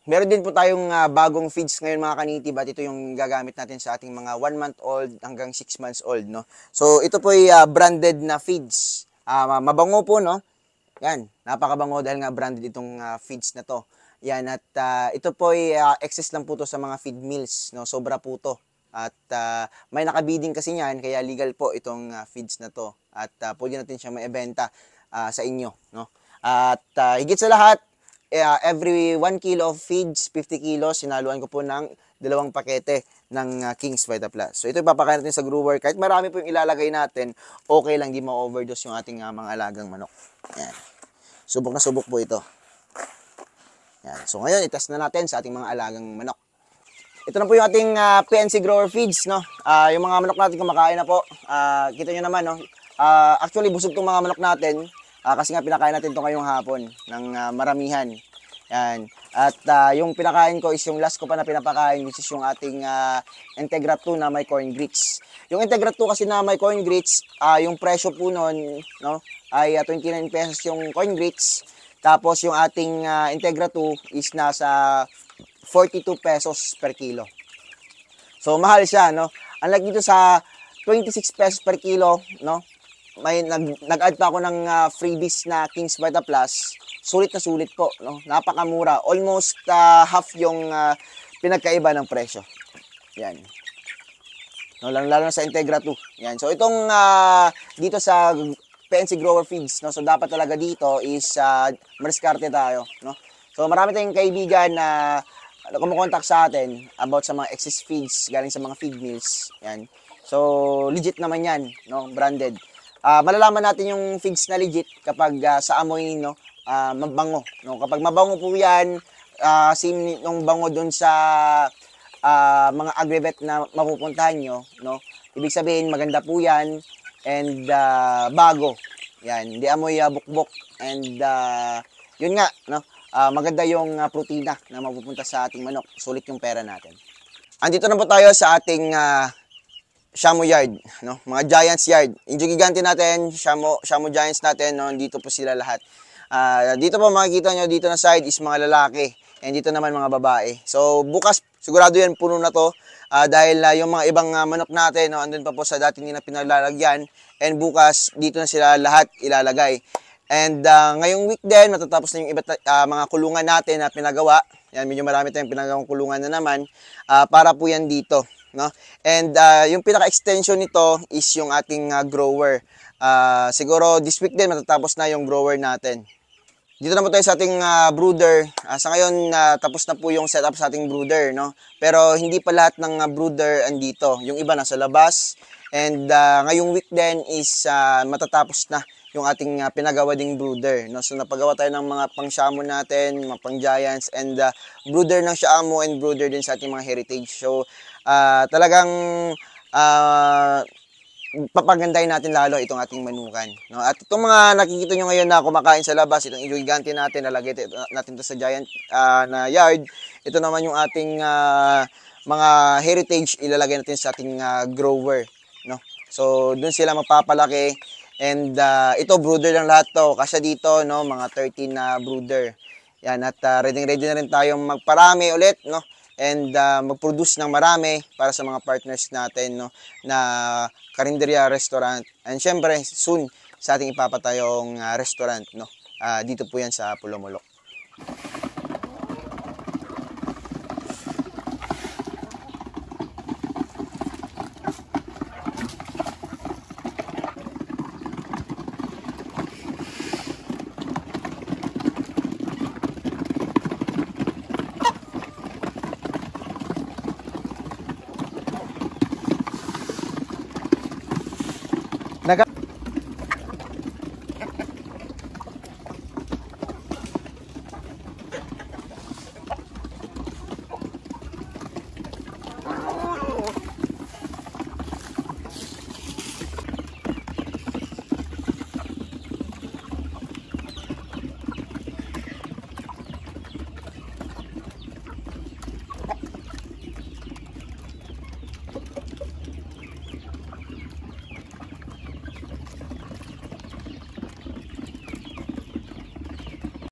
Meron din po tayong bagong feeds ngayon mga kanitib at ito yung gagamit natin sa ating mga 1-month-old hanggang 6 months old, no? So ito po ay branded na feeds. Mabango po, no? Yan, napakabango dahil nga branded itong feeds na to. Yan, at ito po ay excess lang po to sa mga feed mills, no? Sobra po to. At may nakabiding kasi niyan, kaya legal po itong feeds na to. At pwede natin siya maibenta sa inyo, no? At higit sa lahat, every 1 kilo of feeds, 50 kilos, sinaluan ko po ng 2 pakete ng King's Vita Plus. So ito ipapakain natin sa grower. Kahit marami po yung ilalagay natin, okay lang, di ma-overdose yung ating mga alagang manok. Yan. Subok na subok po ito. Yan. So ngayon, itest na natin sa ating mga alagang manok. Ito na po yung ating PNC Grower Feeds, no? Yung mga manok natin kumakain na po. Kita nyo naman, no? Actually, busog itong mga manok natin. Kasi nga pinakain natin ito ngayong hapon ng maramihan. Yan. At yung pinakain ko is yung last ko pa na pinapakain, which is yung ating Integra 2 na may corn grits. Yung Integra 2 kasi na may corn grits, yung presyo po nun, no, ay 29 pesos yung corn grits. Tapos yung ating Integra 2 is nasa 42 pesos per kilo. So mahal siya, no? Unlike dito sa 26 pesos per kilo, no? May nag-add pa ako ng freebies na King's Vita Plus. Sulit na sulit po, no? Napakamura. Almost half yung pinagkaiba ng presyo. Yan. No, lalo na sa Integra 2. Yan. So itong dito sa PNC Grower Feeds, no? So dapat talaga dito is mariskarte tayo, no? So marami tayong kaibigan na kumukontak sa atin about sa mga excess feeds galing sa mga feed mills. Yan. So legit naman yan, no? Branded. Malalaman natin yung feeds na legit kapag sa amoy, no, mabango, no? Kapag mabango po yan, same nung bango dun sa mga agrivet na mapupuntahan nyo, no? Ibig sabihin maganda po yan and bago. Yan, hindi amoy bukbok and yun nga, no? Maganda yung protina na mapupunta sa ating manok. Sulit yung pera natin. Andito na po tayo sa ating Shamo Yard, no? Mga Giants Yard. Yung gigante natin, Shamo Giants natin, no? Dito po sila lahat. Dito po makikita nyo, dito na side is mga lalaki. And dito naman mga babae. So bukas, sigurado yan puno na to. Dahil yung mga ibang manok natin, no? Andun pa po sa dati nila pinalalagyan. And bukas, dito na sila lahat ilalagay. And ngayong week din, matatapos na yung iba't mga kulungan natin na pinagawa. Yan, medyo marami tayong pinagawang kulungan na naman. Para po yan dito, no? And yung pinaka-extension nito is yung ating grower. Siguro this week din matatapos na yung grower natin. Dito na po tayo sa ating brooder. Sa ngayon tapos na po yung setup sa ating brooder, no? Pero hindi pa lahat ng brooder andito. Yung iba nasa labas. And ngayong week din is matatapos na yung ating pinagawa ding brooder, no? So napagawa tayo ng mga pang-Shamo natin, mga pang-Giants, and brooder ng Shamo and brooder din sa ating mga heritage. So talagang papagandahin natin lalo itong ating manukan, no? At itong mga nakikita nyo ngayon na kumakain sa labas, itong gigante natin, nalagay natin to sa giant na yard. Ito naman yung ating mga heritage, ilalagay natin sa ating grower, no? So dun sila mapapalaki. And ito brooder lang lahat to. Kasi dito, no, mga 13 na brooder. Yan, at ready na rin tayong magparami ulit, no? And mag-produce ng marami para sa mga partners natin, no, na karinderya restaurant. And syempre, soon sa ating ipapatayong restaurant, no. Dito po yan sa Pulomolok.